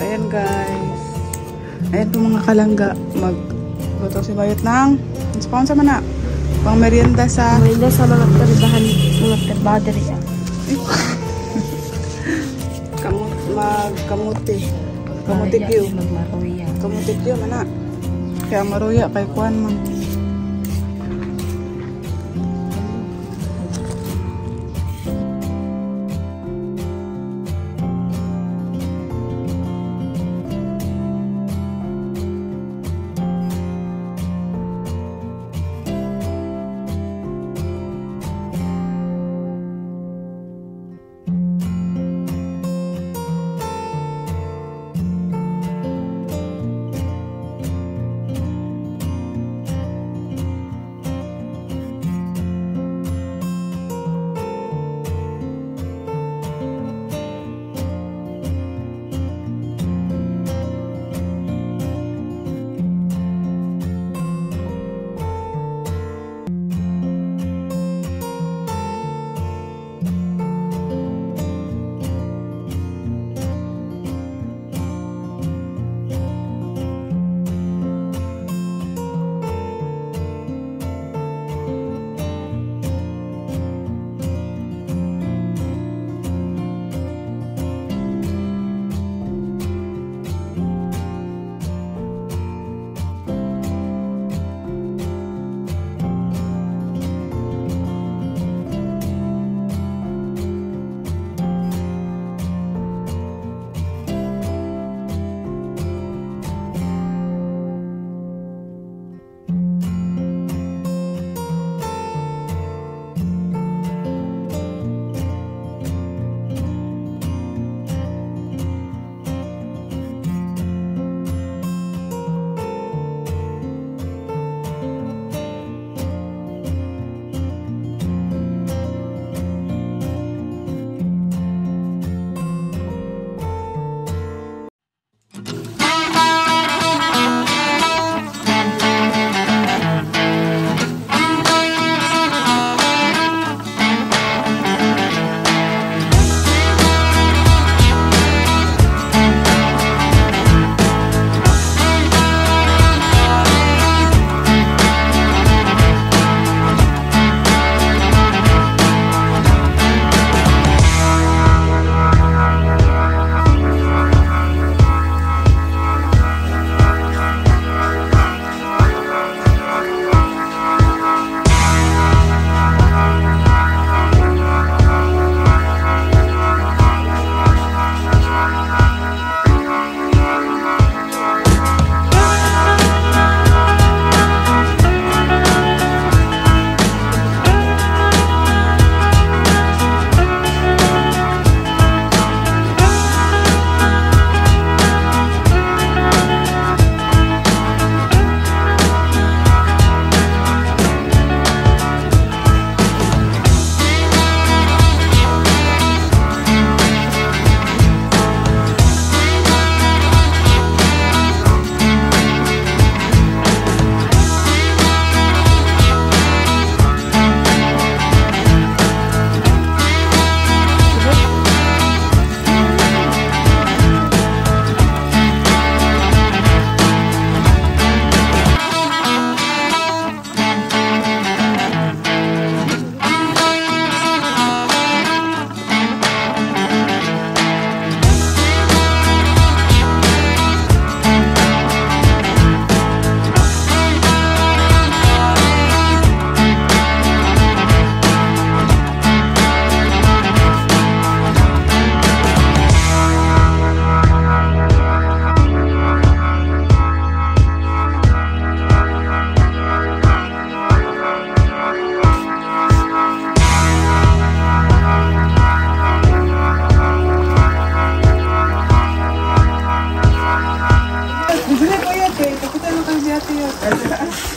Ayan guys. Ayan po mga kalangga. Magluto si Bayot ng sponsor man na. Pang merienda sa... Merienda sa mga trabaho diri. Kamuti. Kamuti kyo. Magmaruya. Kamuti kyo man na. Kaya maruya kay Kuan man.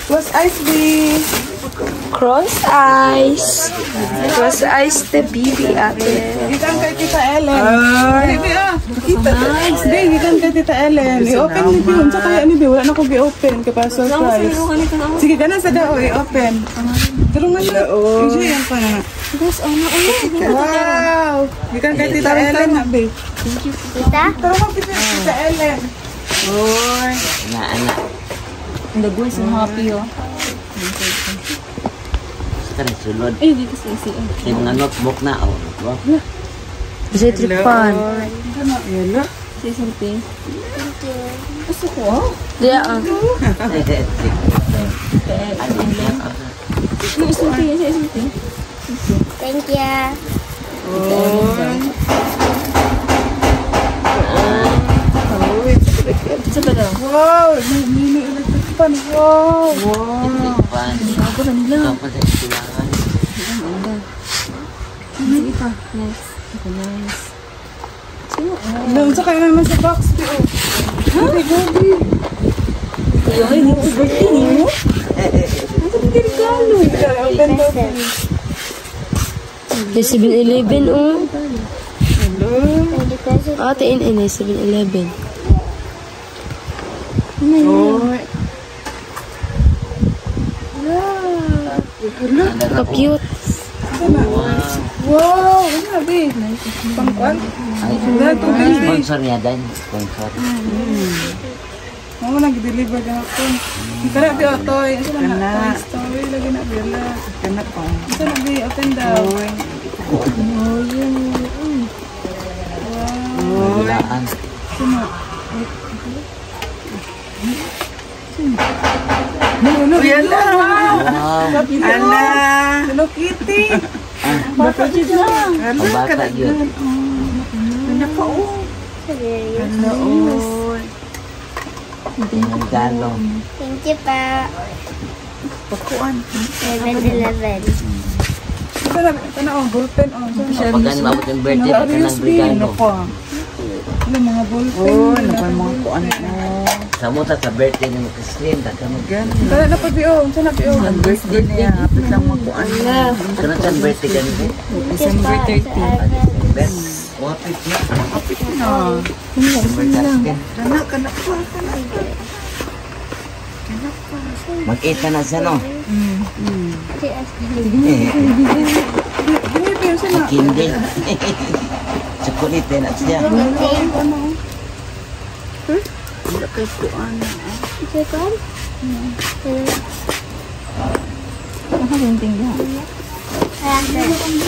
What's ice be? Cross eyes. Cross eyes the baby ate. Gikan kay Tita Ellen. Baby kita. Sige, gikan kay Tita Ellen. I-open ni Bion. Sa kaya ni Bion, wala na ko gi-open kay para surprise. Sige, ganan sa dao i-open. Tulungan na. Sige, yan pa na. Guys, Wow! Gikan kay Tita Ellen na, babe. Thank you, Tita. Tara mo, Tita Ellen. Uy. Anak. Nagawin sa happy, oh. Kan sulod. Ay, dito sa isi. Yung mga notebook na, oh. Bisa tripan. Hello. Say something. Gusto ko, oh. Diya, ah. Say something. Thank you. Isa ba daw? Wow! Mini electric fan. Wow! Pan. Ako na nila. Ikaw pa sa eskwelahan. Sige pa. Nice. Ako, nice. Doon sa kayo naman sa box. Gabi, gabi. Ay, hindi ko birthday niyo. Open daw. May 7-Eleven, oh. Hello. Ate, in 7-Eleven. Uy. Ka-cute. Wow! Gabi. Pangkwan. Sponsor niya din. Sponsor. Mau nag-deliver ka ako. Tara, di otoy. Kana. Story lagi na bela. Kana pa. Ito na di open daw. Bilaan. Nuno, yala. Wow. Ana. Hello Kitty. Bata dyan lang. Ang bata yun. Kanya pa o. Hello. Tingnan galo. Thank you pa. Pakuan. 7-Eleven. Ito na o, ballpen o. Kapag mabot yung birthday, pagka ng regalo. Ano mga ballpen? Oh, ano ba mga kuan mo? Sa mo sa birthday ni Makaslim, taka mo. Kaya na pa biyo. Saan na biyo? Ang birthday niya, hapit lang makuan na. Kana sa birthday ka niya? December 30. Ben, wapit na. Kapit na. December 30. Kana, kana pa. Mag-8 na siya, no? Binibiyo siya na. Kindi. Chocolate na siya. Wala kayo kuan. Second? Nakasinting ka.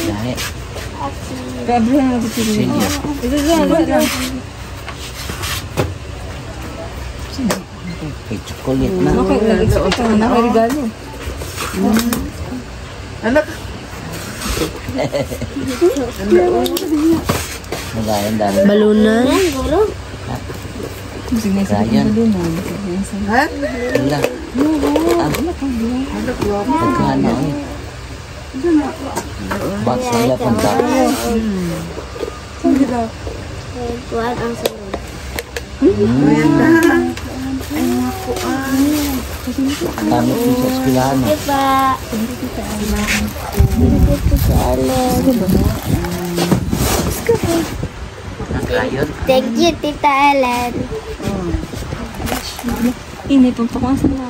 Dahil. Gabi na nabitili. Sige. Ito dyan. Kay chocolate na. Nakaregalo. Anak. Magayon. Balunan. Guro? Rayon. Ha? Wala. Nagkano eh. Box nila punta. Saan gila? Kuhan ang sunod. Ayan na. Ay, mga kuan. Kami po sa eskwelahan. Thank you pa. Thank you sa Ellen. Nagkayon. Thank you, Tita Ellen. Ini pang pakasan na.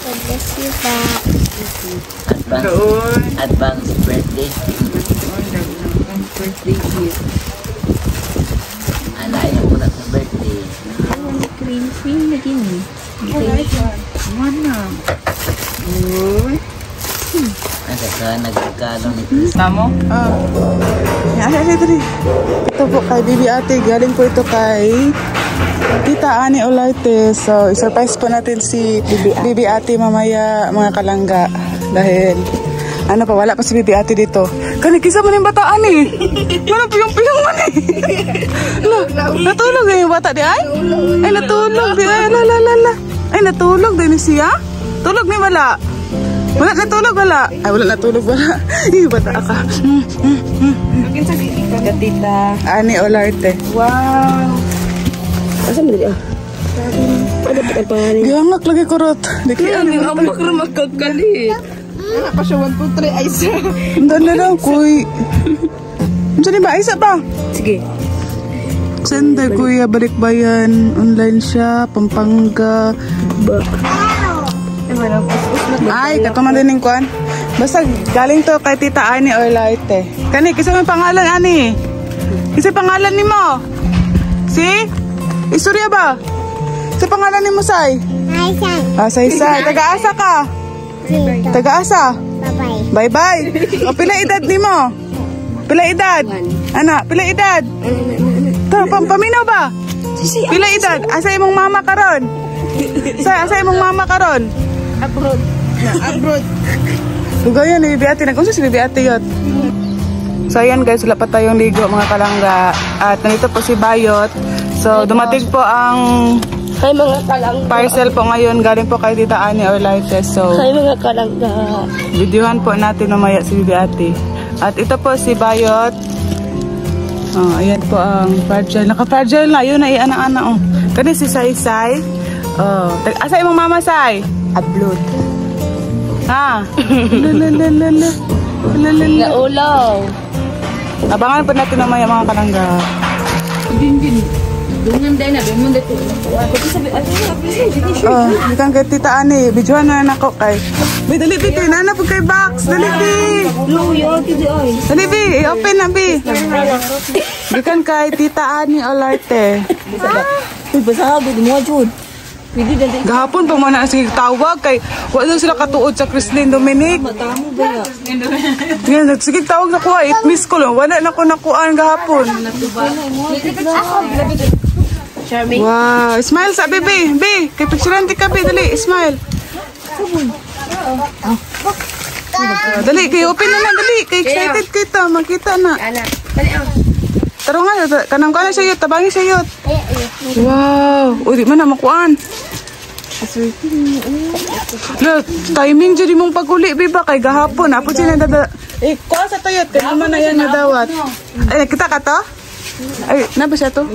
God bless you pa. Advance birthday. Birthday gift. Alayan ko na sa birthday. Cream na din eh. Mana? Uy. Nagkakalo ni Chris. Tamo? Yan, dali. Ito po kay Bibi Ate. Galing po ito kay Tita Ani Olarte. So, i-surprise po natin si Bibi Ate mamaya, mga kalangga. Dahil, ano pa, wala pa si Bibi Ate dito. Kanikisa mo na yung bataan eh. Wala piyong-piyong man eh. Natulog na yung bata di ay? Ay, natulog di ay. Lala. Ay, natulog din siya? Tulog ni wala. Wala natulog wala. Ay, wala natulog wala. Bata ka. Tita Ani Olarte. Wow. Asa mo dito? Ano pa ang pangalan? Gihangak lagi kurot. Di kaya Ang makro magkagalit. wala pa siya 1.3 ay isa. Hindi na daw, kuy. Diyan ba? Isa pa. Sige. Sender, kuya, Balikbayan. Online siya, Pampanga. Ay, katong din ning kuan. Basta galing to kay Tita Ani Orlaite. Kani, kisa may pangalan, Ani? Kisa pangalan ni mo? Si? Istorya ba? Sa pangalan ni mo, Say? Hi, San. Ah, Say. Taga-asa ka? Dito. Taga-asa? Bye-bye. Bye-bye. O, pila edad ni mo? Pila edad? Ana, pila edad? Paminaw ba? Pila edad? Asa imong mama karon? Asa imong mama karon? Abroad. Abroad. Tugayan ni Bibi Ate. Nag-unsa si Bibi Ate yot? So ayan guys, wala pa tayong ligo mga kalangga. At nandito po si Bayot. So dumating po ang Hi mga kalangga. parcel po ngayon. Galing po kay Tita Ani Orlaite. So Hi mga kalangga. videohan po natin mamaya si Bibi Ate. At ito po si Bayot. Oh, ayan po ang fragile. Naka-fragile na. Yun na iana-ana. Oh. Kani si Say. Oh. Asa imong mama, Say? Upload. Ha? Lalalala. Naulaw. Abangan po natin mamaya mga kalangga. Din. Dungan din na, bimon dito. Kasi sabi, Oh, ikan kay Tita Ani. Videohan na nako kay. Bi, dali bi. Kay nana po kay box. Dali bi. Luyo, kidi ay. Dali bi. I-open na bi. Ikan kay Tita Ani Orlaite. Uy, basa ako, mo jud. Pwede din. Gahapon pa mo na sige tawag kay wala sila katuod sa Christine Dominic. Matamo ba ya? Yan, sige tawag na ko. 8 miss ko lang. Wala na ko nakuan gahapon. Charming. Wow. Smile sa baby. Bi, kay picturean ti ka bi. Dali, smile. Dali, kay open na lang. Dali, kay excited kita. Makita na. Anak, dali ang. Taro nga, kanang ka na siya yut. Tabangi siya yut. Wow. O, di man na makuan. Look, timing dyan mong pag-uli, biba. Kay gahapon. Apo siya na kuha sa tuyot. Kaya naman na yan nadawat. Ay, nakita ka to? Ay, na ba siya to?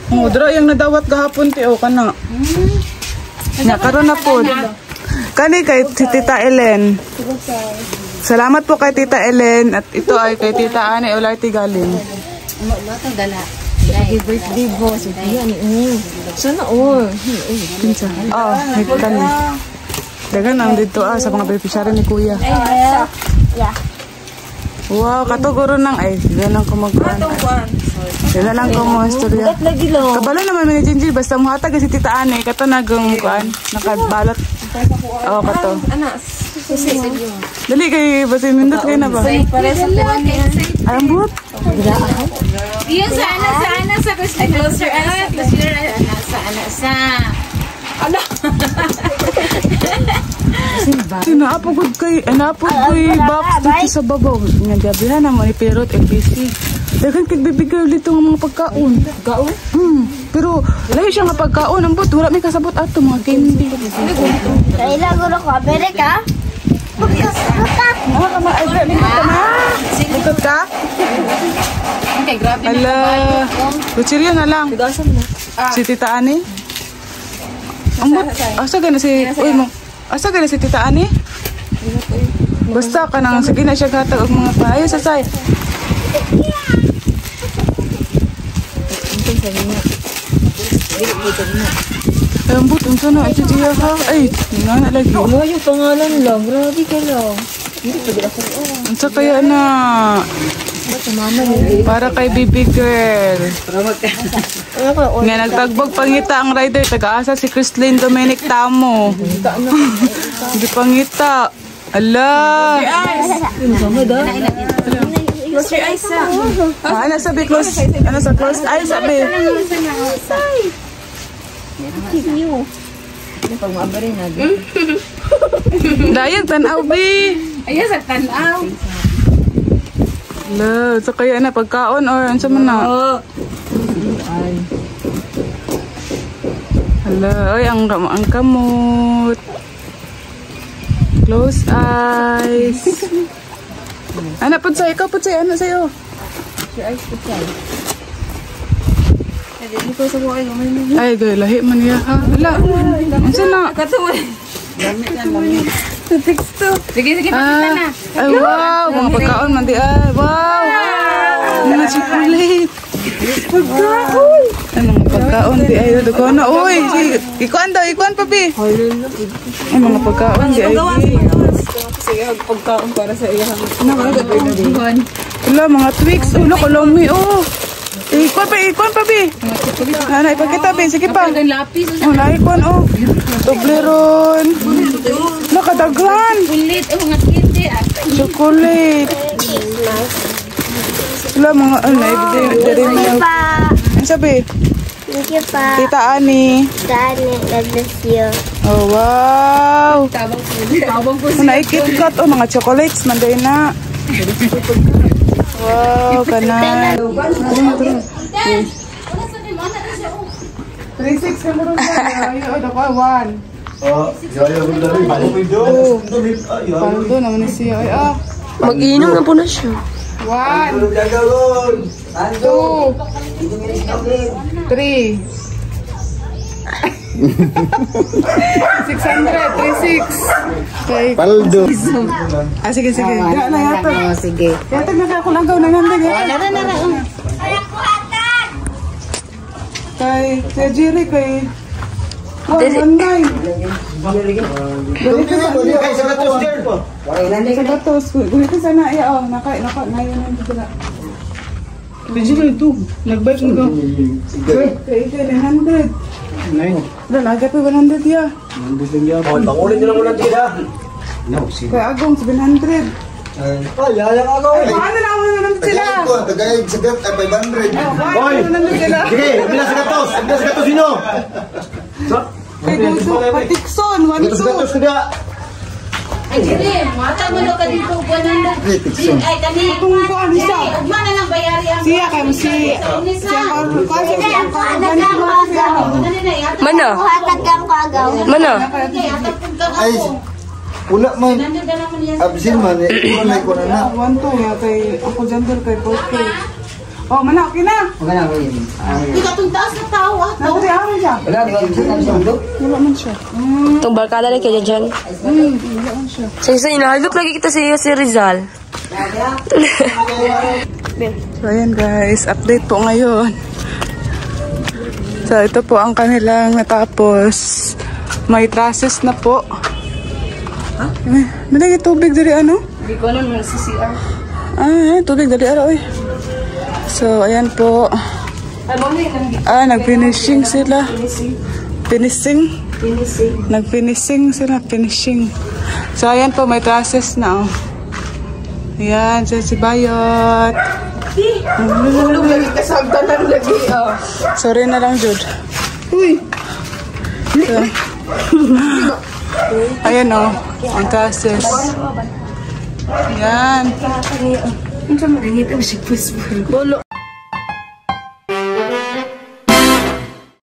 Oh, dra yung nadawat gahapon ti o kana. Nya karon na po. Kani kay si Tita Ellen. Salamat po kay Tita Ellen at ito ay kay Tita Ani Orlaite galing. Matang dala. Happy birthday boss. Yan. Sana all. Kinsa? Oh, may kani. Dagan ang dito sa mga beneficiary ni Kuya. Yeah. Wow, katuguro nang ay ganang ko magkuan. Yan lang ko mo istorya. Lagi lang. Kabalo naman ni Jinji basta muhatag si Tita Ani kato nagong kuan nakabalot. Oh, kato. Anak, Dali kay basta nindot kay na ba? pare sa tuwan niya. Ay, ang buhat. Yun sa close your eyes. Sa Sinapagod kay, box dito sa babaw. Nga gabihan naman iperot, MPC. Dagan kagbibigay dito ng mga pagkaon. Gaon? Pero lahi siya nga pagkaon. Ang buhat, wala may kasabot ato mga candy. Kailan ko ko Amerika? Mga kama, ay, grabe ka na. Ikot ka? Okay, grabe na. Ala, kuchilyo na lang. Gasan mo. Si Tita Ani? Ang buhat, asa gana si, uy mo, asa gana si Tita Ani? Basta ka nang, sige na siya gatag ang mga paayos sa say. Ay, ang buhat, unsa na, ito siya ha? Ay, nga na lagi. Ano yung pangalan lang? Grabe ka lang. Unsa kaya na? Para kay baby girl. Nga nagtagbog pangita ang rider. Taga-asa si Christine Dominic Tamo. Hindi pangita. Ala. Close your eyes sa. Ano sabi close? Ano sa close? Ay sabi. Pag maabarin na. Dayag tanaw bi. Ayan sa tanaw. Ala, so kaya na pagkaon or ano man na? Ala, oy ang kamot. Close eyes. Ano po sa'yo? Ikaw po sa'yo. Ano sa'yo? Your eyes put yan. Hindi ko sa buhay. Ay, gay, lahi man niya ha. Wala. Ano na? Katuloy. Sige, pakita na. Ay, wow. Mga pagkaon man di ay. Wow. Mga chocolate. Pagkaon. Anong pagkaon di ay. Dugo na. Uy, sige. Ikuan daw, ikuan pa, Bi. Ay, mga pagkaon. Di ay, Pagkaon para sa iya. wala, mga Twix. Ulo, kolomi, oh. Ikuan pa, Bi. Ano, ipagkita, Bi. Sige pa. Ang lapis. Wala, ikuan, oh. Toblerone. Nakadaghan. Ulit. Mga kinte. Chocolate. Wala, mga, ano, dairy milk. Pa. Ano sabi? Thank you pa. Tita Ani. Dani, God bless you. Oh, wow. Tabang po. Mga KitKat, oh, mga chocolates, manday na. Wow, kanan. 3-6 ka mo rin ba? Ayun, ako, 1. Parang doon naman na siya. Ay, Mag-inom na po na siya. 1, 2, 3. 600, 36. Okay. Paldo. Sige. Kaya na yata. Sige. Yata na ako lang gaw na nandag. Kay Jerry, kay... Oh, 19. Sa gatos. Gulit ka sana. Oh, nakain ang dila. Kay Jerry, ito. Nag-bike mo ka. Kay 900. Wala, lagay pa 100 ya. Pangulit nyo lang muna tira. Kay Agong, 700. Yayang ako. Paano na ako naman sila? Tagayag sa gat ay 500. Paano naman sila? Sige, bilas gatos. Bilas gatos sino? Kay Gusto, Patikson, 1-2. Sudah. Ay, sige. Mata mo ka dito. 100. Ay, kani. Kung ano siya? Ugma na lang bayari ang... Siya kay siya ang Mana? Hatag kang kagaw. Mana? Ay, wala man. Absin man. Wala ko na. 1-2 ya kay ako gender kay 4K. Oh, mana okay na. Hindi ka itong taas na tao. Nakati ako siya. Wala man siya. Itong barkada rin kaya dyan. Wala man siya. Sa inahalok lagi kita si Rizal. So ayan guys, update po ngayon. So ito po ang kanilang natapos. May trusses na po. Malagi tubig dari ano? Hindi ko nun sa CR. Tubig dari araw eh. So ayan po. Nag-finishing sila. Finishing. Nag-finishing sila. Finishing. So ayan po, may trusses na oh. Ayan, si Bayot. Lagi kasagdanan lagi. Sorry na lang, Jude. Uy! So, ayan o, ang trusses. Ayan. Ang sa maringit ang si Pusbol. Bolo.